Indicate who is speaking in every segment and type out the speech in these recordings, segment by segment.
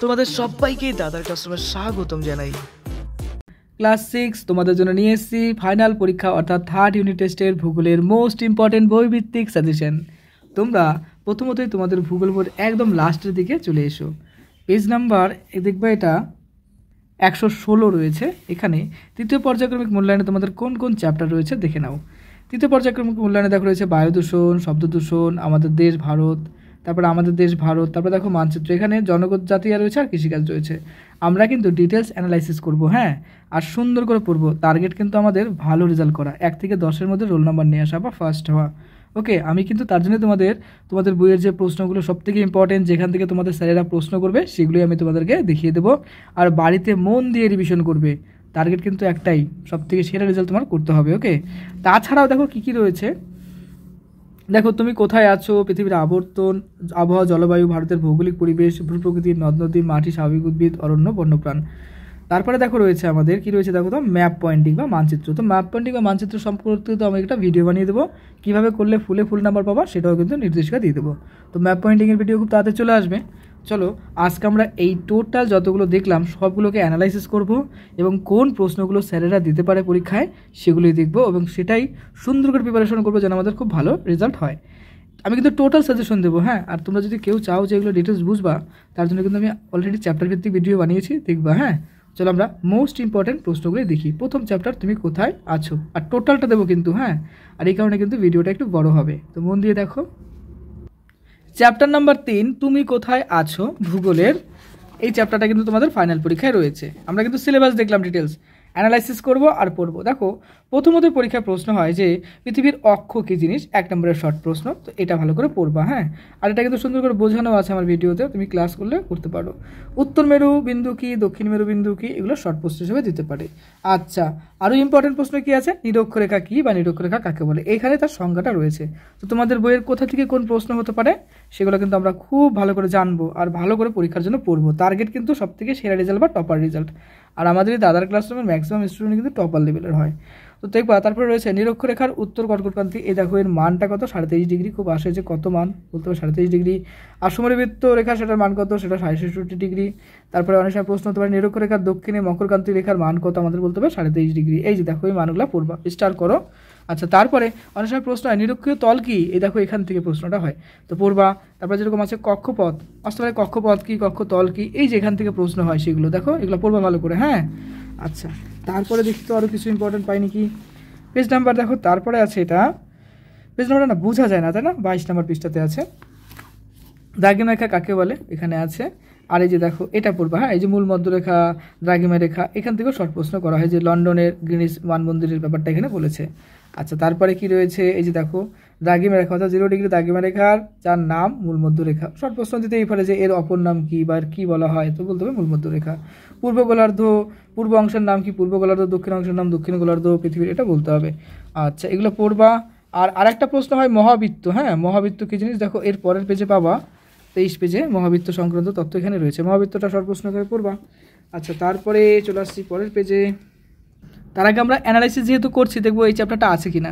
Speaker 1: তোমাদের সবাইকে দাদার ক্লাসরুমে স্বাগতম জানাই।
Speaker 2: ক্লাস 6 তোমাদের জন্য নিয়ে এসেছি ফাইনাল পরীক্ষা অর্থাৎ থার্ড ইউনিট টেস্টের ভূগোলের মোস্ট ইম্পর্টেন্ট বইভিত্তিক সাজেশন। তোমরা প্রথমতই তোমাদের ভূগোল বইয়ের একদম লাস্টের দিকে চলে এসো। পেজ নাম্বার দেখবে এটা 116 রয়েছে। এখানে তৃতীয় পর্যায়ক্রমিক মূল্যায়নে তোমাদের কোন কোন চ্যাপ্টার রয়েছে দেখে নাও। তৃতীয় পর্যায়ক্রমিক মূল্যায়নে দেখো রয়েছে বায়ু দূষণ, শব্দ দূষণ, আমাদের দেশ ভারত, তারপরে আমাদের দেশ ভারত, তারপরে দেখো মানচিত্র, এখানে জনগত জাতীয় রয়েছে আর কৃষিকাজ রয়েছে। আমরা কিন্তু ডিটেলস অ্যানালাইসিস করব, হ্যাঁ, আর সুন্দর করে পড়বো। টার্গেট কিন্তু আমাদের ভালো রেজাল্ট করা, 1 থেকে 10-এর মধ্যে রোল নাম্বার নিয়ে আসা বা ফার্স্ট হওয়া। ওকে, আমি কিন্তু তার জন্য তোমাদের বইয়ের যে প্রশ্নগুলো সবথেকে ইম্পর্টেন্ট, যেখান থেকে তোমাদের স্যারেরা প্রশ্ন করবে সেগুলোই আমি তোমাদেরকে দেখিয়ে দেবো। আর বাড়িতে মন দিয়ে রিভিশন করবে। টার্গেট কিন্তু একটাই, সবথেকে সেরা রেজাল্ট তোমার করতে হবে। ওকে, তাছাড়াও দেখো কী কী রয়েছে। দেখো তুমি কোথায় আছো, পৃথিবীর আবর্তন, আবহাওয়া, জলবায়ু, ভারতের ভৌগোলিক পরিবেশ, ভূপ্রকৃতি, নদ নদী, মাটি, স্বাভাবিক উদ্ভিদ, অরণ্য, বন্যপ্রাণ। তারপরে দেখো রয়েছে আমাদের কি রয়েছে, দেখো তো ম্যাপ পয়েন্টিং বা মানচিত্র। তো ম্যাপ পয়েন্টিং বা মানচিত্র সম্পর্কে তো আমি একটা ভিডিও বানিয়ে দেবো, কীভাবে করলে ফুল নাম্বার পাবা সেটাও কিন্তু নির্দেশিকা দিয়ে দেবো। তো ম্যাপ পয়েন্টিংয়ের ভিডিও খুব তাড়াতাড়ি চলে আসবে। চলো আজকে আমরা এই টোটাল যতগুলো দেখলাম সবগুলোকে অ্যানালাইসিস করব এবং কোন প্রশ্নগুলো স্যারেরা দিতে পারে পরীক্ষায় সেগুলোই দেখব এবং সেটাই সুন্দর করে প্রিপারেশন করবো যেন আমাদের খুব ভালো রেজাল্ট হয়। আমি কিন্তু টোটাল সাজেশন দেবো, হ্যাঁ। আর তোমরা যদি কেউ চাও যে এগুলো ডিটেলস বুঝবা, তার জন্য কিন্তু আমি অলরেডি চ্যাপ্টার ভিত্তিক ভিডিও বানিয়েছি, দেখবা, হ্যাঁ। চলো আমরা মোস্ট ইম্পর্টেন্ট প্রশ্নগুলো দেখি। প্রথম চ্যাপ্টার তুমি কোথায় আছো, আর টোটালটা দেবো কিন্তু, হ্যাঁ। আর এই কারণে কিন্তু ভিডিওটা একটু বড় হবে, তো মন দিয়ে দেখো। চ্যাপ্টার নাম্বার 3 তুমি কোথায় আছো ভূগোলের, এই চ্যাপ্টারটা কিন্তু তোমাদের ফাইনাল পরীক্ষায় রয়েছে। আমরা কিন্তু সিলেবাস দেখলাম, ডিটেলস অ্যানালাইসিস করব আর পড়বো। দেখো প্রথমত পরীক্ষায় প্রশ্ন হয় যে পৃথিবীর অক্ষ কী জিনিস, 1 নম্বরের শর্ট প্রশ্ন। তো এটা ভালো করে পড়বা, হ্যাঁ। আর এটা কিন্তু সুন্দর করে বোঝানো আছে আমার ভিডিওতে, তুমি ক্লাস করলে করতে পারো। উত্তর মেরু বিন্দু কী, দক্ষিণ মেরু বিন্দু কী, এগুলো শর্ট প্রশ্ন হিসেবে দিতে পারে। আচ্ছা, আরও ইম্পর্টেন্ট প্রশ্ন কী আছে, নিরক্ষরেখা কী বা নিরক্ষরেখা কাকে বলে, এখানে তার সংজ্ঞাটা রয়েছে। তো তোমাদের বইয়ের কোথা থেকে কোন প্রশ্ন হতে পারে সেগুলো কিন্তু আমরা খুব ভালো করে জানবো আর ভালো করে পরীক্ষার জন্য পড়বো। টার্গেট কিন্তু সবথেকে সেরা রেজাল্ট বা টপার রেজাল্ট। আর আমাদের এই দাদার ক্লাসরুমের ম্যাক্সিমাম স্টুডেন্ট কিন্তু টপার লেভেলের হয়। তো দেখবা তারপরে রয়েছে নিরক্ষরেখার উত্তর কর্কটক্রান্তি। এই দেখো এর মানটা কত, 23.5 ডিগ্রি। খুব আসে যে কত মান বলতে হবে, 23.5 ডিগ্রি। আর সমরিবৃত্ত রেখা সেটার মান কত, সেটা 66 ডিগ্রি। তারপরে অনেক সময় প্রশ্ন হতে পারে নিরক্ষরেখার দক্ষিণে মকরকান্তি রেখার মান কত, আমাদের বলতে হবে 23.5 ডিগ্রি। এই যে দেখো এই মানগুলো পড়বা, স্টার করো। আচ্ছা, তারপরে অনেক সময় প্রশ্ন হয় নিরক্ষীয় তল কি, এই দেখো এখান থেকে প্রশ্নটা হয়, তো পড়বা। তারপরে যেরকম আছে কক্ষপথ, আসতে পারে কক্ষপথ কি, কক্ষতল কি, এই যে এখান থেকে প্রশ্ন হয় সেগুলো দেখো, এগুলো পড়বা ভালো করে, হ্যাঁ। আচ্ছা, তারপরে দেখি তো আরও কিছু ইম্পর্টেন্ট পাই নাকি। পেজ নাম্বার দেখো তারপরে আছে, এটা পেজ নাম্বারটা না বোঝা যায় না, তাই না, 22 নম্বর পৃষ্ঠাতে আছে। দ্রাঘিমা রেখা কাকে বলে এখানে আছে। আর এই যে দেখো এটা পড়বা, হ্যাঁ। এই যে মূল মধ্যরেখা, দ্রাঘিমা রেখা, এখান থেকেও শর্ট প্রশ্ন করা হয়, যে লন্ডনের গ্রিনিচ মানমন্দিরের ব্যাপারটা এখানে বলেছে। আচ্ছা, তারপরে কি রয়েছে, এই যে দেখো দ্রাঘিমা রেখা অর্থাৎ 0 ডিগ্রি দ্রাঘিমা রেখার যার নাম মূল মধ্যরেখা। শর্ট প্রশ্ন দিতেই পারে যে এর অপর নাম কি বা কী বলা হয়, তো বলতে হবে মূল মধ্যরেখা। পূর্ব গোলার্ধ, পূর্ব অংশের নাম কি, পূর্ব গোলার্ধ, দক্ষিণ অংশের নাম দক্ষিণ গোলার্ধ পৃথিবীর, এটা বলতে হবে। আচ্ছা, এগুলো পড়বা। আর আরেকটা প্রশ্ন হয় মহাবৃত্ত, হ্যাঁ। মহাবৃত্ত কী জিনিস দেখো এর পরের পেজে পাবা, 23 পেজে মহাবৃত্ত সংক্রান্ত তথ্য এখানে রয়েছে। মহাবৃত্তটা শর্ট প্রশ্ন করে পড়বা। আচ্ছা, তারপরে চলে আসছি পরের পেজে। তার আগে আমরা অ্যানালাইসিস যেহেতু করছি, দেখবো এই চ্যাপ্টারটা আছে কিনা।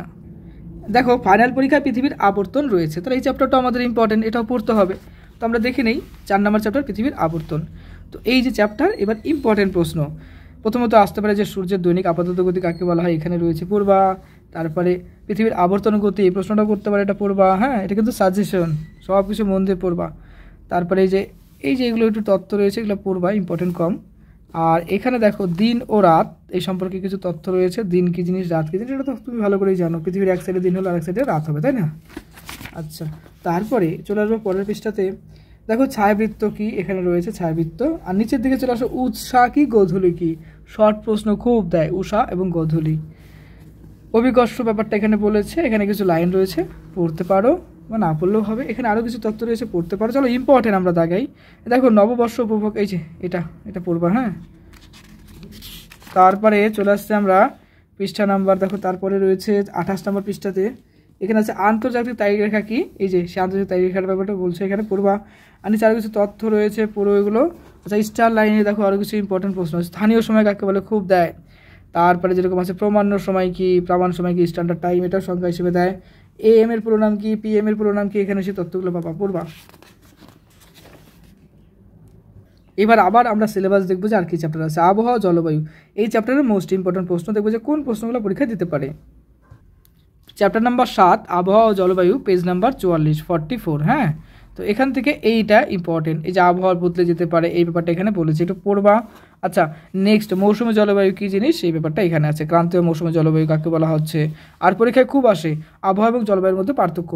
Speaker 2: দেখো ফাইনাল পরীক্ষায় পৃথিবীর আবর্তন রয়েছে, তাহলে এই চ্যাপ্টারটা আমাদের ইম্পর্টেন্ট, এটাও পড়তে হবে। তো আমরা দেখে নেই 4 নম্বর চ্যাপ্টার পৃথিবীর আবর্তন। তো এই যে চ্যাপ্টার, এবার ইম্পর্টেন্ট প্রশ্ন প্রথমত আসতে পারে যে সূর্যের দৈনিক আপাতত গতি কাকে বলা হয়, এখানে রয়েছে, পড়বা। তারপরে পৃথিবীর আবর্তন গতি, এই প্রশ্নটাও করতে পারে, এটা পড়বা, হ্যাঁ। এটা কিন্তু সাজেশন, সব কিছু মন দিয়ে পড়বা। তারপরে এই যে এগুলো একটু তথ্য রয়েছে, এগুলো পড়বা, ইম্পর্টেন্ট কম। আর এখানে দেখো দিন ও রাত এই সম্পর্কে কিছু তথ্য রয়েছে, দিন কী জিনিস, রাত কী জিনিস, এটা তো তুমি ভালো করেই জানো, পৃথিবীর এক সাইডে দিন হলে আরেক সাইডে রাত হবে, তাই না। আচ্ছা, তারপরে চলে আসবো পরের পৃষ্ঠাতে। দেখো ছায়াবৃত্ত কি, এখানে রয়েছে ছায়াবৃত্ত। আর নিচের দিকে চলে আসো উষা কি গোধূলি কি, শর্ট প্রশ্ন খুব দেয়, উষা এবং গোধূলি। অভিকর্ষ ব্যাপারটা এখানে বলেছে, এখানে কিছু লাইন রয়েছে, পড়তে পারো বা না পড়লেও হবে। এখানে আরও কিছু তথ্য রয়েছে, পড়তে পারো। চলো ইম্পর্টেন্ট আমরা দাগাই। দেখো নববর্ষ উপভোগ, এই যে এটা পড়বা, হ্যাঁ। তারপরে চলে আসছে আমরা পৃষ্ঠা নাম্বার, দেখো তারপরে রয়েছে 28 নম্বর পৃষ্ঠাতে। এখানে আছে আন্তর্জাতিক তারিখ রেখা কি, এই যে সে আন্তর্জাতিক তারিখ রেখার ব্যাপারটা বলছে, এখানে পড়বা। আর নিচে আরও কিছু তথ্য রয়েছে, পুরো এগুলো। আচ্ছা, স্টার লাইনে দেখো আরও কিছু ইম্পর্টেন্ট প্রশ্ন আছে, স্থানীয় সময় কাকে বলে, খুব দেয়। তারপরে যেরকম আছে প্রমাণ্য সময় কি, প্রামাণ্য সময় কি, স্ট্যান্ডার্ড টাইম, এটাও সংখ্যা হিসেবে দেয়। AM এর পুরো নাম কি, PM এর পুরো নাম কি, এখানে সেই তথ্যগুলো পাবা, পড়বা। এবার আবার আমরা সিলেবাস দেখবো যে আর কি চ্যাপ্টার আছে। আবহাওয়া জলবায়ু, এই চ্যাপ্টারের মোস্ট ইম্পর্টেন্ট প্রশ্ন দেখবো যে কোন প্রশ্নগুলো পরীক্ষা দিতে পারে। চ্যাপ্টার নাম্বার 7 আবহাওয়া ও জলবায়ু, পেজ নাম্বার 44। হ্যাঁ, তো এখান থেকে এইটা ইম্পর্টেন্ট, এই যে আবহাওয়া বদলে যেতে পারে এই ব্যাপারটা এখানে বলেছে, একটু পড়বা। আচ্ছা, নেক্সট মৌসুমী জলবায়ু কী জিনিস সেই ব্যাপারটা এখানে আছে, ক্রান্তীয় মৌসুমী জলবায়ু কাকে বলা হচ্ছে। আর পরীক্ষায় খুব আসে আবহাওয়া এবং জলবায়ুর মধ্যে পার্থক্য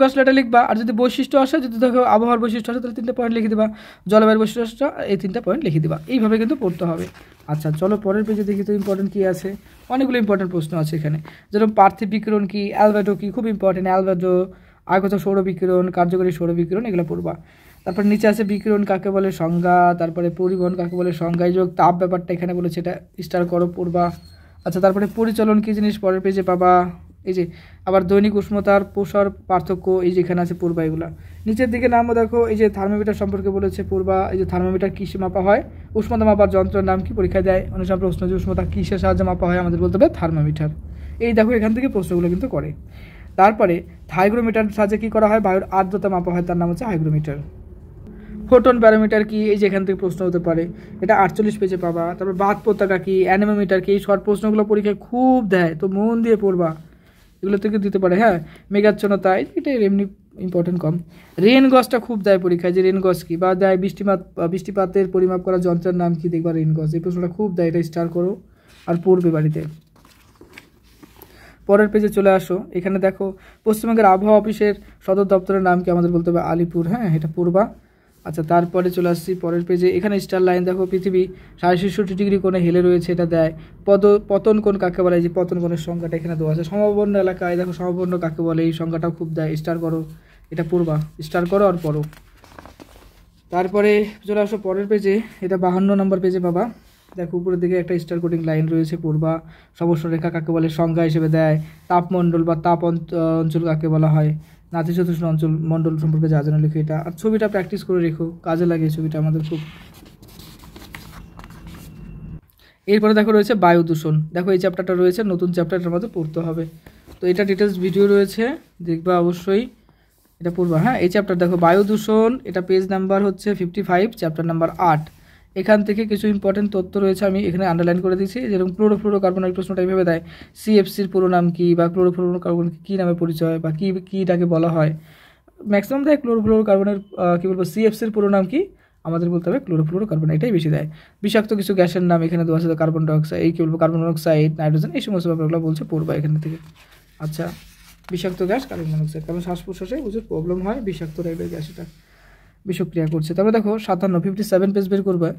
Speaker 2: আসলে এটা লিখবা। আর যদি বৈশিষ্ট্য আসে, যদি দেখো আবহাওয়ার বৈশিষ্ট্য আসে তাহলে 3টা পয়েন্ট লিখে দিবা, জলবায়ুর বৈশিষ্ট্য এই 3টা পয়েন্ট লিখে দিবা, এইভাবে কিন্তু পড়তে হবে। আচ্ছা চলো পরের পেজে দেখি তো ইম্পর্টেন্ট কী আছে। অনেকগুলো ইম্পর্টেন্ট প্রশ্ন আছে এখানে, যেরকম পার্থিব বিকিরণ কী, অ্যালবেডো কী, খুব ইম্পর্টেন্ট। অ্যালবেডো আগত সৌর বিকিরণ, কার্যকরী সৌর বিকিরণ, এগুলো পড়বা। তারপর নিচে আছে বিকিরণ কাকে বলে সংজ্ঞা, তারপরে পরিবহন কাকে বলে সংজ্ঞা, যোগ তাপ ব্যাপারটা এখানে বলেছে, এটা স্টার করো পড়বা। আচ্ছা তারপরে পরিচলন কী জিনিস পরের পেজে পাবা। এই যে আবার দৈনিক উষ্ণতার প্রসার পার্থক্য, এই যে এখানে আছে পূর্বা। এগুলা নিচের দিকে নামও দেখো, এই যে থার্মোমিটার সম্পর্কে বলেছে পূর্বা। এই যে থার্মোমিটার কিসে মাপা হয়, উষ্ণতা মাপার যন্ত্রের নাম কি পরীক্ষায় দেয়, অনেক সময় প্রশ্ন যে উষ্ণতা কিসের সাহায্যে মাপা হয়, আমাদের বলতে হবে থার্মোমিটার। এই দেখো এখান থেকে প্রশ্নগুলো কিন্তু করে। তারপরে হাইগ্রোমিটার সাহায্যে কী করা হয়, বায়ুর আর্দ্রতা মাপা হয়, তার নাম হচ্ছে হাইগ্রোমিটার। ফোটন প্যারামিটার কি, এই যে এখান থেকে প্রশ্ন হতে পারে, এটা 48 পেজে পাবা। তারপর বাদ পতাকা কি, অ্যানেমোমিটার কি, এই শর্ট প্রশ্নগুলো পরীক্ষায় খুব দেয়, তো মন দিয়ে পড়বা, এগুলো থেকে দিতে পারে। হ্যাঁ, মেঘাচ্ছন্নতা এটা এমনি ইম্পর্টেন্ট কম। রেন গজটা খুব দেয় পরীক্ষায়, যে রেন গজ কি, বা দেয় বৃষ্টিপাতের পরিমাপ করা যন্ত্রের নাম কি, দেখবা রেন গজ, এই প্রশ্নটা খুব দেয়, এটা স্টার করো আর পড়বে বাড়িতে। পরের পেজে চলে আসো, এখানে দেখো পশ্চিমবঙ্গের আবহাওয়া অফিসের সদর দপ্তরের নাম কি, আমাদের বলতে হবে আলিপুর। হ্যাঁ, এটা পড়বা। আচ্ছা তারপরে চলে আসছি পরের পেজে, এখানে স্টার লাইন দেখো, পৃথিবী 66° কোণে হেলে রয়েছে, এটা দেয়। পতন কোণ কাকে বলে, যে পতন কোণের সংখ্যাটা এখানে দেওয়া আছে। সমবর্ণ এলাকায় দেখো সমবর্ণ কাকে বলে, এই সংখ্যাটাও খুব দেয়, স্টার করো, এটা পড়বা, স্টার করো আর পড়ো। তারপরে চলে আসো পরের পেজে, এটা 52 নম্বর পেজে পাবা। দেখো উপরের দিকে একটা স্টার কোডিং লাইন রয়েছে পূর্বা। সমস্ত রেখা কাকে বলে সংজ্ঞা হিসেবে দেয়। তাপমণ্ডল বা তাপ অঞ্চল কাকে বলা হয়, নাতিশীতোষ্ণ অঞ্চল মণ্ডল সম্পর্কে যা জানো লিখো এটা। আর ছবিটা প্র্যাকটিস করে রেখো, কাজে লাগে ছবিটা আমাদের খুব। এরপরে দেখো রয়েছে বায়ু দূষণ, দেখো এই চ্যাপ্টারটা রয়েছে, নতুন চ্যাপ্টারটার মধ্যে পড়তে হবে, তো এটা ডিটেলস ভিডিও রয়েছে, দেখবা অবশ্যই, এটা পড়বা। হ্যাঁ, এই চ্যাপ্টার দেখো বায়ু দূষণ, এটা পেজ নাম্বার হচ্ছে 55, চ্যাপ্টার নাম্বার 8। এখান থেকে কিছু ইম্পর্টেন্ট তথ্য রয়েছে, আমি এখানে আন্ডারলাইন করে দিচ্ছি। যেরকম ক্লোরোফ্লোরোকার্বনের প্রশ্নটা এইভাবে দেয়, সিএফসির পুরো নাম কি, বা ক্লোরোফ্লোরোকার্বন কী নামে পরিচয়, বা কীটাকে বলা হয়। ম্যাক্সিমাম দেয় ক্লোরোফ্লোরোকার্বনের কী বলবো, সিএফসির পুরো নাম কি, আমাদের বলতে হবে ক্লোরোফ্লোরোকার্বন, এটাই বেশি দেয়। বিষাক্ত কিছু গ্যাসের নাম এখানে দেওয়া আছে, কার্বন ডাইঅক্সাইড, এই কী বলবো, কার্বন মনোক্সাইড, নাইট্রোজেন, এই সমস্ত ব্যাপারগুলো বলছে পড়বা এখান থেকে। আচ্ছা, বিষাক্ত গ্যাস কার্বন মনোক্সাইড, কারণ শ্বাস প্রশ্বাসে প্রচুর প্রবলেম হয়, বিষাক্ত টাইপের গ্যাস, এটা বিষক্রিয়া করছে। তারপরে দেখো 57 পেজ বের করবে,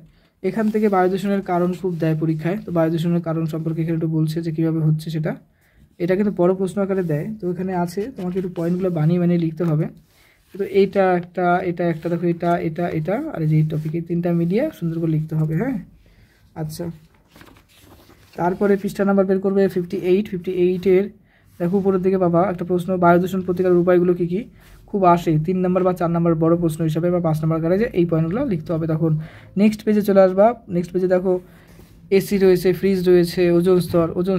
Speaker 2: এখান থেকে বায়ু দূষণের কারণ খুব দেয় পরীক্ষায়, তো বায়ু দূষণের কারণ সম্পর্কে এখানে একটু বলছে যে কীভাবে হচ্ছে সেটা, এটা কিন্তু বড় প্রশ্ন আকারে দেয়, তো এখানে আছে, তোমাকে একটু পয়েন্টগুলো বানিয়ে বানিয়ে লিখতে হবে। তো এটা একটা দেখো, এটা আর এই যে টপিক, এই 3টা মিলিয়ে সুন্দর করে লিখতে হবে। হ্যাঁ, আচ্ছা তারপরে পৃষ্ঠা নাম্বার বের করবে 58 দেখো উপরের দিকে পাবা একটা প্রশ্ন, বায়ু দূষণ প্রতিকারের উপায়গুলো কী কী, খুব আসে 3 নম্বর বা 4 নম্বর বড় প্রশ্ন হিসাবে, বা 5 নম্বর কারে, যে এই পয়েন্টগুলো লিখতে হবে। তখন নেক্সট পেজে চলে আসবা, নেক্সট পেজে দেখো এসি রয়েছে, ফ্রিজ রয়েছে, ওজোন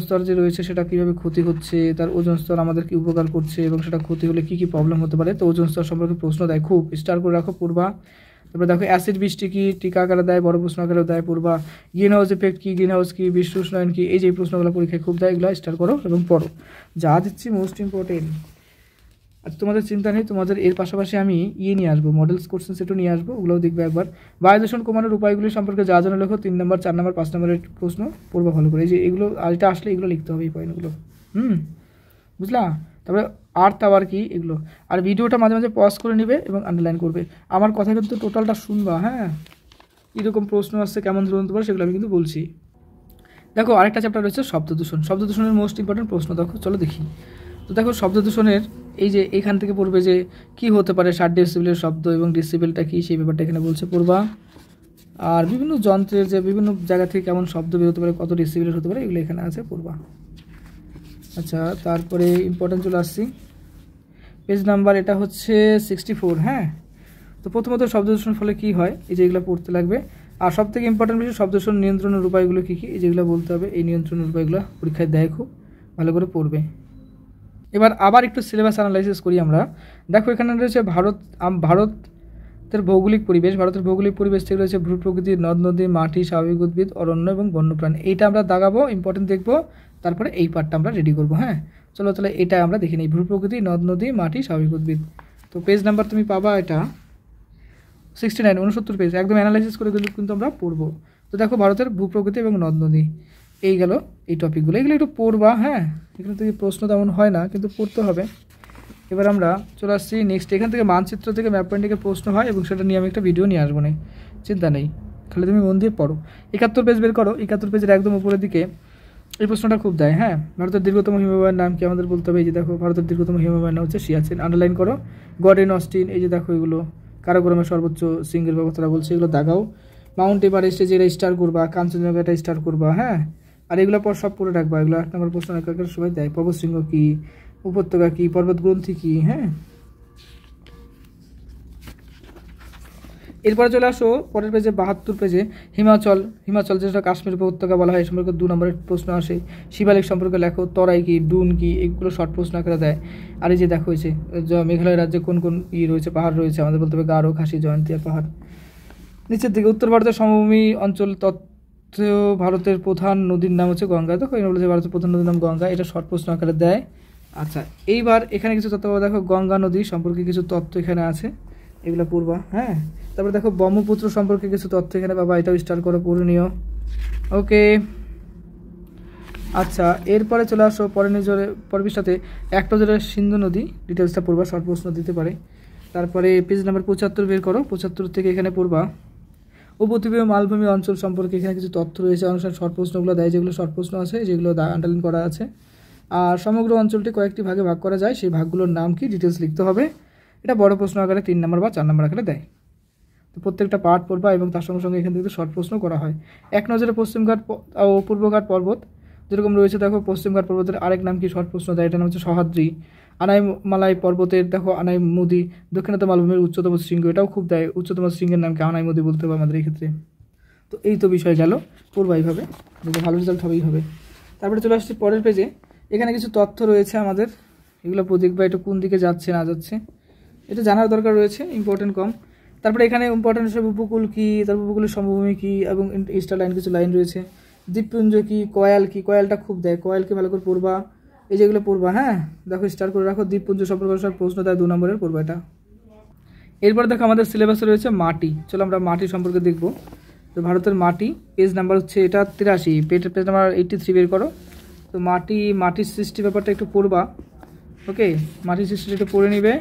Speaker 2: স্তর যে রয়েছে সেটা কীভাবে ক্ষতি হচ্ছে, তার ওজোন স্তর আমাদের কী উপকার করছে, এবং সেটা ক্ষতি হলে কী কী প্রবলেম হতে পারে, তো ওজোন স্তর সম্পর্কে প্রশ্ন দেয়, খুব স্টার করে রাখো পূর্বা। তারপরে দেখো অ্যাসিড বৃষ্টি কি, টিকা আকারে দেয়, বড় প্রশ্ন আকারে দেয় পূর্বা। গ্রিন হাউস ইফেক্ট কি, গ্রিন হাউস কি, বিশ্ব উষ্ণায়ন কি, এই যে প্রশ্নগুলো পরীক্ষায় খুব দেয়, এগুলো স্টার করো এবং পড়ো, যা দিচ্ছি মোস্ট ইম্পর্টেন্ট। আর তোমাদের চিন্তা নেই, তোমাদের এর পাশাপাশি আমি নিয়ে আসবো, মডেলস কোশ্চেন সেটও নিয়ে আসবো, ওগুলোও দেখবে একবার। বায়ু দূষণ কমানোর উপায়গুলি সম্পর্কে যা জানো লেখো, 3 নম্বর 4 নম্বর 5 নম্বরের প্রশ্ন পড়বো ভালো করে, এই যে এগুলো আর এটা আসলে এগুলো লিখতে হবে, এই পয়েন্টগুলো। বুঝলা? তারপরে আর্থ আওয়ার কি, এগুলো। আর ভিডিওটা মাঝে মাঝে পজ করে নেবে এবং আন্ডারলাইন করবে, আমার কথা কিন্তু টোটালটা শুনবা। হ্যাঁ, কীরকম প্রশ্ন আসছে, কেমন ধরুন তোমার, সেগুলো আমি কিন্তু বলছি। দেখো আরেকটা চ্যাপ্টার রয়েছে শব্দ দূষণের মোস্ট ইম্পর্টেন্ট প্রশ্ন, দেখো চলো দেখি। তো দেখো শব্দ দূষণের এই যে এখান থেকে পড়বে যে কি হতে পারে 60 ডেসিবেলের শব্দ, এবং ডেসিবেলটা কি সেই ব্যাপারটা এখানে বলছে পড়বা। আর বিভিন্ন যন্ত্রের যে বিভিন্ন জায়গা থেকে কেমন শব্দ বেরোতে পারে, কত ডেসিবেলের হতে পারে, এগুলো এখানে আছে পড়বা। আচ্ছা তারপরে ইম্পর্টেন্ট চলে আসছি, পেজ নাম্বার এটা হচ্ছে 64। হ্যাঁ, তো প্রথমত শব্দ দূষণের ফলে কী হয়, এই যে এগুলো পড়তে লাগবে। আর সব থেকে ইম্পর্টেন্ট বিষয় শব্দ দূষণ নিয়ন্ত্রণের উপায়গুলো কী কী, এই যেগুলো বলতে হবে, এই নিয়ন্ত্রণের উপায়গুলো পরীক্ষায় দেয়, খুব ভালো করে পড়বে। এবার আবার একটু সিলেবাস অ্যানালাইসিস করি আমরা। দেখো এখানে রয়েছে ভারত ভৌগোলিক পরিবেশ, ভারতের ভৌগোলিক পরিবেশ থেকে রয়েছে ভূ প্রকৃতি, নদ নদী, মাটি, স্বাভাবিক উদ্ভিদ, অরণ্য এবং বন্যপ্রাণ। এইটা আমরা দাগাবো, ইম্পর্টেন্ট দেখবো, তারপরে এই পার্টটা আমরা রেডি করবো। হ্যাঁ, চলো তাহলে এটা আমরা দেখে নিই, ভূ প্রকৃতি, নদ নদী, মাটি, স্বাভাবিক উদ্ভিদ। তো পেজ নাম্বার তুমি পাবা এটা 69, 69 পেজ, একদম অ্যানালাইসিস করে কিন্তু আমরা পড়বো। তো দেখো ভারতের ভূপ্রকৃতি এবং নদ নদী, এই গেল এই টপিকগুলো, এগুলো একটু পড়বা। হ্যাঁ, এখান থেকে প্রশ্ন তেমন হয় না, কিন্তু পড়তে হবে। এবার আমরা চলে আসছি নেক্সট, এখান থেকে মানচিত্র থেকে ম্যাপ পয়েন্টিংয়ের প্রশ্ন হয় এবং সেটা নিয়ে আমি একটা ভিডিও নিয়ে আসবো না, চিন্তা নেই, খালি তুমি মন দিয়ে পড়ো। 71 পেজ বের করো, 71 পেজের একদম উপরের দিকে এই প্রশ্নটা খুব দেয়। হ্যাঁ, ভারতের দীর্ঘতম হিমবাহের নাম কি আমাদের বলতে হবে। এই যে দেখো ভারতের দীর্ঘতম হিমবাহের নাম হচ্ছে সিয়াচেন, আন্ডারলাইন করো। গডেন অস্টিন, এই যে দেখো এগুলো কারাকোরামের সর্বোচ্চ শৃঙ্গের ব্যবস্থাটা বলছে, এগুলো দাগাও। মাউন্ট এভারেস্টে যেটা স্টার করবা, কাঞ্চনজঙ্ঘাটা স্টার করবা। হ্যাঁ, আর এগুলো পর সব পড়ে রাখবা, এগুলো 8 নম্বর প্রশ্ন একাকার সবাই দেয়। পর্বতশৃঙ্গ কী, উপত্যকা কী, পর্বত গ্রন্থি কী। হ্যাঁ, এরপরে চলে আসো পরের পেজে 72 পেজে হিমাচল যেটা কাশ্মীর উপত্যকা বলা হয়, সম্পর্কে 2 নম্বরের প্রশ্ন আসে। শিবালিক সম্পর্কে লেখো, তরাই কি, ডুন কি, এগুলো শর্ট প্রশ্ন আকারে দেয়। আর এই যে দেখো হয়েছে মেঘালয় রাজ্যে কোন কোন রয়েছে, পাহাড় রয়েছে, আমাদের বলতে হবে গারো, খাসি, জয়ন্তিয়া পাহাড়। নিচের দিকে উত্তর ভারতের সমভূমি অঞ্চল তথ্য, ভারতের প্রধান নদীর নাম হচ্ছে গঙ্গা। দেখো এখানে বলেছে ভারতের প্রধান নদীর নাম গঙ্গা, এটা শর্ট প্রশ্ন আকারে দেয়। আচ্ছা, এইবার এখানে কিছু তথ্য পাবো, দেখো গঙ্গা নদী সম্পর্কে কিছু তথ্য এখানে আছে, এগুলো পড়বা। হ্যাঁ, তারপরে দেখো ব্রহ্মপুত্র সম্পর্কে কিছু তথ্য এখানে পাবা, এটাও স্টার করে পড়ে নিও। ওকে, আচ্ছা এরপরে চলে আসো পরের সাথে এক নজরে সিন্ধু নদী, ডিটেলসটা পড়বা, শর্ট প্রশ্ন দিতে পারে। তারপরে পেজ নাম্বার 75 বের করো, 75 থেকে এখানে পড়বা উপদ্বীপীয় মালভূমি অঞ্চল সম্পর্কে এখানে কিছু তথ্য রয়েছে, অনুসারে শর্ট প্রশ্নগুলো দেয়, যেগুলো শর্ট প্রশ্ন আছে, যেগুলো আন্ডারলাইন করা আছে। আর সমগ্র অঞ্চলটি কয়েকটি ভাগে ভাগ করা যায়, সেই ভাগগুলোর নাম কি, ডিটেলস লিখতে হবে। এটা বড় প্রশ্ন আকারে 3 নম্বর বা 4 নম্বর আকারে দেয়। তো প্রত্যেকটা পার্ট পড়বা এবং তার সঙ্গে সঙ্গে এখান থেকে শর্ট প্রশ্ন করা হয়। এক নজরে পশ্চিমঘাট ও পূর্বঘাট পর্বত যেরকম রয়েছে, দেখো পশ্চিমঘাট পর্বতের আরেক নাম কি, শর্ট প্রশ্ন দেয়, এটার নাম হচ্ছে সহ্যাদ্রি। আনাইমালাই পর্বতের দেখো আনাইমুদি, দক্ষিণাত মালভূমির উচ্চতম শৃঙ্গ, এটাও খুব দেয়, উচ্চতম শৃঙ্গের নামকে আনাইমুদি বলতে হবে আমাদের এই ক্ষেত্রে। তো এই তো বিষয় গেল, পড়বা এইভাবে, দেখো ভালো রেজাল্ট হবেই হবে। তারপরে চলে আসছি পরের পেজে, এখানে কিছু তথ্য রয়েছে আমাদের, এগুলো দেখবা এটা কোন দিকে যাচ্ছে না যাচ্ছে, এটা জানার দরকার রয়েছে, ইম্পর্টেন্ট কম। তারপরে এখানে ইম্পর্টেন্ট হিসেবে উপকূল কী, তারপর উপকূলের সমভূমি কী এবং স্টার লাইন কিছু লাইন রয়েছে। দ্বীপপুঞ্জ কী, কয়াল কী, কয়ালটা খুব দেয়, কয়ালকে ভালো করে পড়বা, এই যেগুলো পড়বা। হ্যাঁ, দেখো স্টার করে রাখো। দ্বীপপুঞ্জ সম্পর্কে সব প্রশ্ন দেয় 2 নম্বরের, পড়বা এটা। এরপর দেখো আমাদের সিলেবাসে রয়েছে মাটি, চলো আমরা মাটি সম্পর্কে দেখব। তো ভারতের মাটি, পেজ নাম্বার হচ্ছে এটা 83, পেজ নাম্বার 83 বের করো। তো মাটির সৃষ্টি ব্যাপারটা একটু পড়বা। ওকে, মাটির সৃষ্টিটা একটু পড়ে নিবে।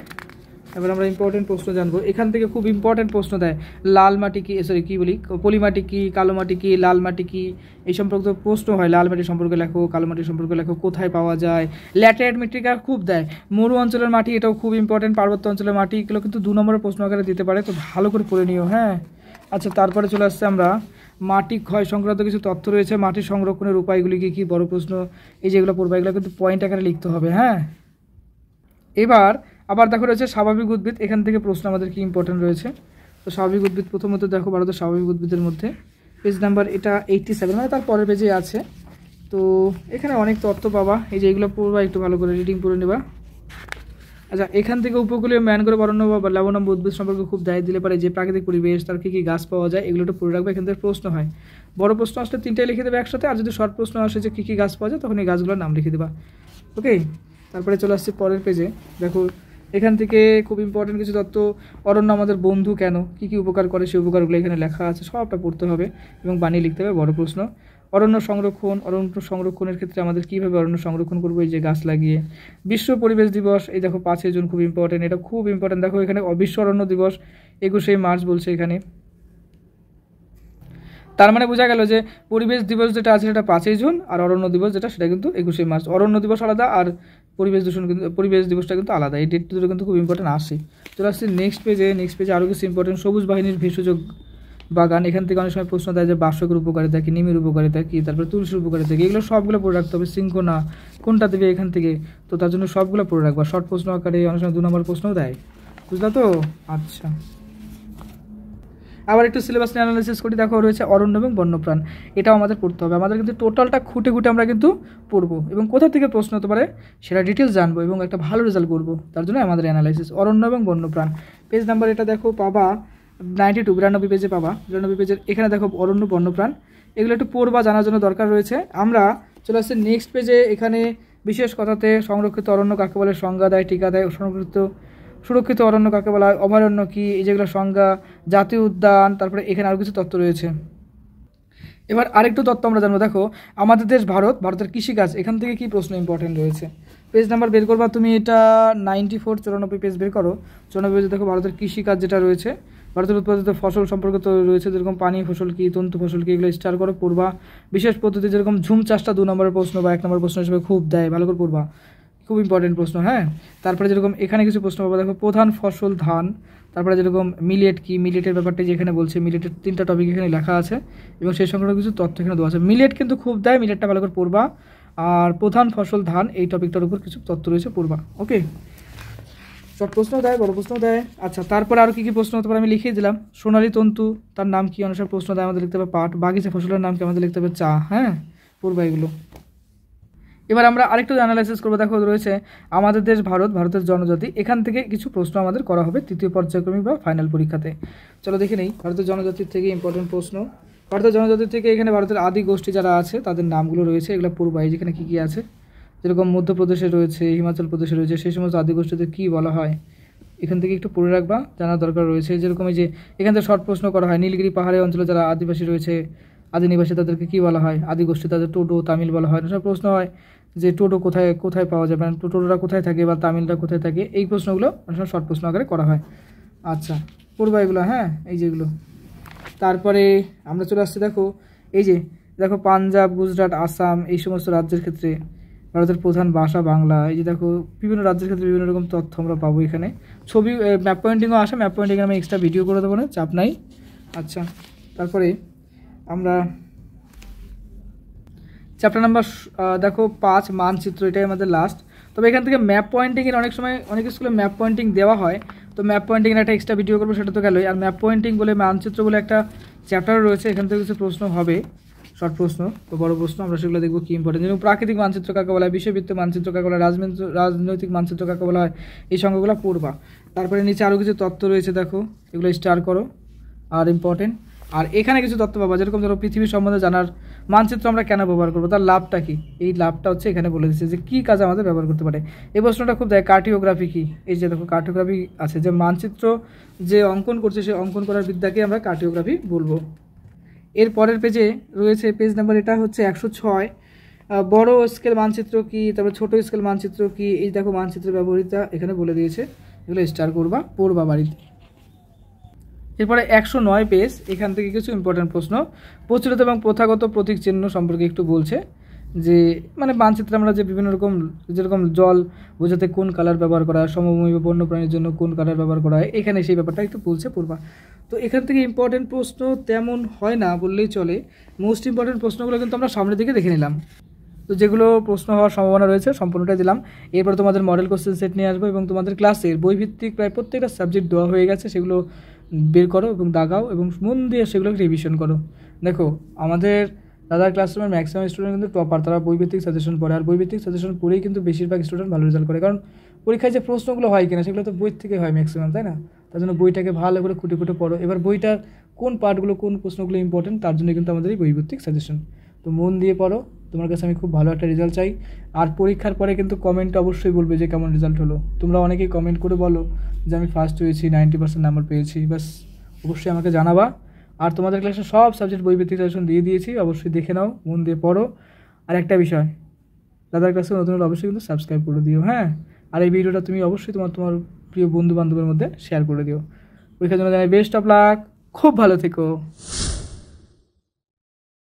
Speaker 2: এবার আমরা ইম্পর্টেন্ট প্রশ্ন জানবো, এখান থেকে খুব ইম্পর্টেন্ট প্রশ্ন দেয়। লাল মাটি কি, পলি মাটি কি, কালো মাটি কি, লাল মাটি কি, এই সম্পর্কে প্রশ্ন হয়। লাল মাটি সম্পর্কে লেখো, কালো মাটি সম্পর্কে লেখো, কোথায় পাওয়া যায়। ল্যাটেরাইট মৃত্তিকা খুব দেয়। মরু অঞ্চলের মাটি, এটাও খুব ইম্পর্টেন্ট। পার্বত্য অঞ্চলের মাটি, এগুলো কিন্তু 2 নম্বরের প্রশ্ন আকারে দিতে পারে, তো ভালো করে পড়ে নিও। হ্যাঁ, আচ্ছা তারপরে চলে আসছে আমরা মাটি ক্ষয় সংক্রান্ত কিছু তথ্য রয়েছে, মাটি সংরক্ষণের উপায়গুলি কী কী, বড় প্রশ্ন, এই যেগুলো পড়বা, এগুলো কিন্তু পয়েন্ট আকারে লিখতে হবে। হ্যাঁ, এবার আবার দেখো রয়েছে স্বাভাবিক উদ্ভিদ, এখান থেকে প্রশ্ন আমাদের কি ইম্পর্টেন্ট রয়েছে। তো স্বাভাবিক উদ্ভিদ প্রথমত দেখো ভারতের স্বাভাবিক উদ্ভিদের মধ্যে পেজ নাম্বার এটা 87, মানে তার পরের পেজে আছে। তো এখানে অনেক তথ্য পাবা, এই যে এগুলো পড়বা, একটু ভালো করে রিডিং পড়ে নেবা। আচ্ছা, এখান থেকে উপকূলীয় ম্যানগ্রোভ অরণ্য বা লবণাম্য উদ্ভিদ সম্পর্কে খুব দায় দিলে পারে, যে প্রাকৃতিক পরিবেশ, তার কী কী গাছ পাওয়া যায়, এগুলো একটু পড়ে রাখবে। এখান থেকে প্রশ্ন হয়, বড় প্রশ্ন আসলে 3টাই লিখে দেবে একসাথে, আর যদি শর্ট প্রশ্ন আসে যে কী কী গাছ পাওয়া যায়, তখন এই গাছগুলোর নাম লিখে দেবা। ওকে, তারপরে চলে আসছে পরের পেজে, দেখো এখান থেকে খুব ইম্পর্টেন্ট কিছু তথ্য, অরণ্য আমাদের বন্ধু কেন, কী কী উপকার করে, সেই উপকারগুলো এখানে লেখা আছে, সবটা পড়তে হবে এবং বানিয়ে লিখতে হবে, বড় প্রশ্ন। অরণ্য সংরক্ষণের ক্ষেত্রে আমাদের কীভাবে অরণ্য সংরক্ষণ করবো, এই যে গাছ লাগিয়ে। বিশ্ব পরিবেশ দিবস, এই দেখো 5 জুন, খুব ইম্পর্টেন্ট, এটা খুব ইম্পর্টেন্ট। দেখো এখানে বিশ্ব অরণ্য দিবস 21 মার্চ বলছে এখানে, তার মানে বোঝা গেল যে পরিবেশ দিবস যেটা আছে সেটা 5 জুন, আর অরণ্য দিবস যেটা সেটা কিন্তু 21 মার্চ। অরণ্য দিবস আলাদা আর পরিবেশ দিবসটা কিন্তু আলাদা, এই ডেট দুটো কিন্তু খুব ইম্পর্টেন্ট আসে। চলে আসছি নেক্সট পেজে আরও কিছু ইম্পর্টেন্ট, সবুজ বাহিনীর ভেষজ বাগান, এখান থেকে অনেক সময় প্রশ্ন দেয় যে বাসকের উপকারিতা কি, নিমের উপকারিতা কি, তারপরে তুলসীর উপকারিতা কি, এগুলো সবগুলো পড়ে রাখতে হবে। সিংকোনা কোনটা দেবে এখান থেকে, তো তার জন্য সবগুলো পড়ে রাখবা। শর্ট প্রশ্ন আকারে অনেক সময় 2 নম্বর প্রশ্নও দেয়, বুঝলা তো? আচ্ছা, আবার একটু সিলেবাস নিয়ে অ্যানালাইসিস করি। দেখো রয়েছে অরণ্য এবং বন্যপ্রাণ, এটাও আমাদের পড়তে হবে। আমাদের কিন্তু টোটালটা খুঁটে আমরা কিন্তু পড়বো এবং কোথা থেকে প্রশ্ন হতে পারে সেটা ডিটেলস জানবো এবং একটা ভালো রেজাল্ট করবো, তার জন্য আমাদের অ্যানালাইসিস। অরণ্য এবং বন্যপ্রাণ, পেজ নাম্বার এটা দেখো পাবা 92 পেজে পাবা। 92 পেজের এখানে দেখো অরণ্য বন্যপ্রাণ, এগুলো একটু পড়বা, জানার জন্য দরকার রয়েছে। আমরা চলে আসছি নেক্সট পেজে। এখানে বিশেষ কথাতে সংরক্ষিত অরণ্য কাকে বলে, সংজ্ঞা দেয়, টিকা দেয়। সুরক্ষিত অরণ্য কাকে বলা হয়, অভয়ারণ্য কি, এই যেগুলো সংজ্ঞা, জাতীয় উদ্যান, তারপরে এখানে আরও কিছু তথ্য রয়েছে। এবার আরেকটু তথ্য আমরা জানবো। দেখো আমাদের দেশ ভারতের কৃষিকাজ, এখান থেকে কি প্রশ্ন ইম্পর্টেন্ট রয়েছে। পেজ নাম্বার বের করবা তুমি, এটা 94 পেজ বের করো। 94 পেজে দেখো ভারতের কৃষিকাজ যেটা রয়েছে, ভারতের উৎপাদিত ফসল সম্পর্কে তো রয়েছে, যেরকম পানি ফসল কি, তন্তু ফসল কি, এগুলো স্টার করো, পড়বা। বিশেষ পদ্ধতি যেরকম ঝুম চাষটা 2 নম্বরের প্রশ্ন বা 1 নম্বর প্রশ্ন হিসেবে খুব দেয়, ভালো করে পড়বা, খুব ইম্পর্টেন্ট প্রশ্ন। হ্যাঁ, তারপরে যেরকম এখানে কিছু প্রশ্ন পাবো। দেখো প্রধান ফসল ধান, তারপরে যেরকম মিলেট কি, মিলেটের ব্যাপারটা যেখানে বলছে, মিলেটের 3টা টপিক এখানে লেখা আছে এবং সেই সংক্রান্ত কিছু তথ্য এখানে দেওয়া আছে। মিলেট কিন্তু খুব দেয়, মিলেটটা ভালো করে পড়বা। আর প্রধান ফসল ধান এই টপিকটার উপর কিছু তথ্য রয়েছে, পড়বা। ওকে, শর্ট প্রশ্ন দেয়, বড় প্রশ্ন দেয়। আচ্ছা, তারপরে আরও কী কী প্রশ্ন হতে পারে আমি লিখিয়ে দিলাম। সোনালী তন্তু তার নাম কি, অনুসার প্রশ্ন দেয়, আমাদের লিখতে হবে পাট। বাগিচা ফসলের নাম কি, আমাদের লিখতে হবে চা। হ্যাঁ, পড়বা এগুলো। এবার আমরা আরেকটু অ্যানালাইসিস করবো। দেখো রয়েছে আমাদের দেশ ভারতের জনজাতি, এখান থেকে কিছু প্রশ্ন আমাদের করা হবে তৃতীয় পর্যায়ক্রমিক বা ফাইনাল পরীক্ষাতে। চলো দেখে নেই ভারতের জনজাতির থেকে ইম্পর্টেন্ট প্রশ্ন। ভারতের জনজাতির থেকে এখানে ভারতের আদি গোষ্ঠী যারা আছে তাদের নামগুলো রয়েছে, এগুলো পড়বা। এই যেখানে কী কী আছে, যেরকম মধ্যপ্রদেশে রয়েছে, হিমাচল প্রদেশে রয়েছে, সেই সমস্ত আদি গোষ্ঠীদের কী বলা হয়, এখান থেকে একটু পড়ে রাখবা, জানার দরকার রয়েছে। যেরকম এই যে এখান থেকে শর্ট প্রশ্ন করা হয়, নীলগিরি পাহাড়ি অঞ্চলে যারা আদিবাসী রয়েছে, আদি নিবাসী, তাদেরকে কী বলা হয়, আদি গোষ্ঠী, তাদের টোটো তামিল বলা হয়। সব প্রশ্ন হয় যে টোটো কোথায় কোথায় পাওয়া যাবে, টোটোরা কোথায় থাকে বা তামিলরা কোথায় থাকে, এই প্রশ্নগুলো অনেক সময় শর্ট প্রশ্ন আকারে করা হয়। আচ্ছা, পড়বা এগুলো। হ্যাঁ, এই যেগুলো। তারপরে আমরা চলে আসছি, দেখো এই যে দেখো পাঞ্জাব, গুজরাট, আসাম, এই সমস্ত রাজ্যের ক্ষেত্রে ভারতের প্রধান ভাষা বাংলা। এই যে দেখো বিভিন্ন রাজ্যের ক্ষেত্রে বিভিন্ন রকম তথ্য আমরা পাবো এখানে। ছবি ম্যাপ পয়েন্টিংও আসে, ম্যাপ পয়েন্টিং আমি এক্সট্রা ভিডিও করে দেবো না, চাপ নাই। আচ্ছা, তারপরে আমরা চ্যাপ্টার নাম্বার দেখো 5 মানচিত্র, এটাই আমাদের লাস্ট। তবে এখান থেকে ম্যাপ পয়েন্টিংয়ের অনেক সময় অনেক স্কুলে ম্যাপ পয়েন্টিং দেওয়া হয়, তো ম্যাপ পয়েন্টিংয়ের একটা এক্সট্রা ভিডিও করবো, সেটা তো গেলোই। আর ম্যাপ পয়েন্টিং বলে মানচিত্র বলে একটা চ্যাপ্টার রয়েছে, এখান থেকে কিছু প্রশ্ন হবে, শর্ট প্রশ্ন তো বড় প্রশ্ন, আমরা সেগুলো দেখবো কী ইম্পর্টেন্ট। যেমন প্রাকৃতিক মানচিত্র কাকে বলা হয়, বিশ্বভিত্তিক মানচিত্র কাকে বলা হয়, রাজনৈতিক মানচিত্র কাকে বলা হয়, এই সংখ্যাগুলো পড়বা। তারপরে নিচে আরও কিছু তথ্য রয়েছে, দেখো এগুলো স্টার করো, আর ইম্পর্টেন্ট। আর এখানে কিছু তথ্য পাবা, যেরকম ধরো পৃথিবীর সম্বন্ধে জানার মানচিত্র আমরা কেন ব্যবহার করবো, তার লাভটা কি, এই লাভটা হচ্ছে এখানে বলে দিচ্ছে যে কী কাজে আমাদের ব্যবহার করতে পারে। এই প্রশ্নটা খুব দেয়, কার্টোগ্রাফি কি, এই যে দেখো কার্টোগ্রাফি আছে, যে মানচিত্র যে অঙ্কন করছে সেই অঙ্কন করার বিদ্যাকে আমরা কার্টোগ্রাফি বলবো। এর পরের পেজে রয়েছে, পেজ নাম্বার এটা হচ্ছে 106, বড় স্কেল মানচিত্র কি, তারপর ছোট স্কেল মানচিত্র কি, এই দেখো মানচিত্রের ব্যবহৃতা এখানে বলে দিয়েছে, এগুলো স্টার করবা, পড়বা বাড়িতে। এরপরে 109 পেজ, এখান থেকে কিছু ইম্পর্টেন্ট প্রশ্ন। প্রচলিত এবং প্রথাগত প্রতীক চিহ্ন সম্পর্কে একটু বলছে, যে মানে মানচিত্রে আমরা যে বিভিন্ন রকম, যেরকম জল বোঝাতে কোন কালার ব্যবহার করা হয়, সমভূমি বা বন্যপ্রাণীর জন্য কোন কালার ব্যবহার করা হয়, এখানে সেই ব্যাপারটা একটু বলছে, পড়বা। তো এখান থেকে ইম্পর্টেন্ট প্রশ্ন তেমন হয় না বললেই চলে, মোস্ট ইম্পর্টেন্ট প্রশ্নগুলো কিন্তু আমরা সামনের দিকে দেখে নিলাম। তো যেগুলো প্রশ্ন হওয়ার সম্ভাবনা রয়েছে সম্পূর্ণটাই দিলাম। এরপর তোমাদের মডেল কোশ্চেন সেট নিয়ে আসবো এবং তোমাদের ক্লাসের বইভিত্তিক প্রায় প্রত্যেকটা সাবজেক্ট দেওয়া হয়ে গেছে, সেগুলো বের করো এবং দাগাও এবং মন দিয়ে সেগুলোকে রিভিশন করো। দেখো আমাদের দাদার ক্লাসরুমের ম্যাক্সিমাম স্টুডেন্ট কিন্তু টপার, তারা বইভিত্তিক সাজেশন পড়ে, আর বইভিত্তিক সাজেশন পড়েই কিন্তু বেশিরভাগ স্টুডেন্ট ভালো রেজাল্ট করে, কারণ পরীক্ষায় যে প্রশ্নগুলো হয় কিনা সেগুলো তো বই থেকে হয় ম্যাক্সিমাম, তাই না? তার জন্য বইটাকে ভালো করে খুঁটে খুঁটে পড়ো। এবার বইটার কোন পার্টগুলো, কোন প্রশ্নগুলো ইম্পর্টেন্ট, তার জন্য কিন্তু আমাদের এই বইভিত্তিক সাজেশন। তো মন দিয়ে পড়ো, তোমার কাছে আমি খুব ভালো একটা রেজাল্ট চাই। আর পরীক্ষার পরে কিন্তু কমেন্টে অবশ্যই বলবে যে কেমন রেজাল্ট হলো। তোমরা অনেকেই কমেন্ট করে বলো যে আমি ফার্স্ট হয়েছি, 90% নাম্বার পেয়েছি, বাস অবশ্যই আমাকে জানাবা। আর তোমাদের ক্লাসে সব সাবজেক্ট বইভিত্তিক সাজেশন দিয়ে দিয়েছি, অবশ্যই দেখে নাও, মন দিয়ে পড়ো। আর একটা বিষয়, দাদার ক্লাসে নতুন হলে অবশ্যই কিন্তু সাবস্ক্রাইব করে দিও, হ্যাঁ। আর এই ভিডিওটা তুমি অবশ্যই তোমার প্রিয় বন্ধু বান্ধবের মধ্যে শেয়ার করে দিও। পরীক্ষার জন্য জানাই বেস্ট অফ লাক, খুব ভালো থেকো।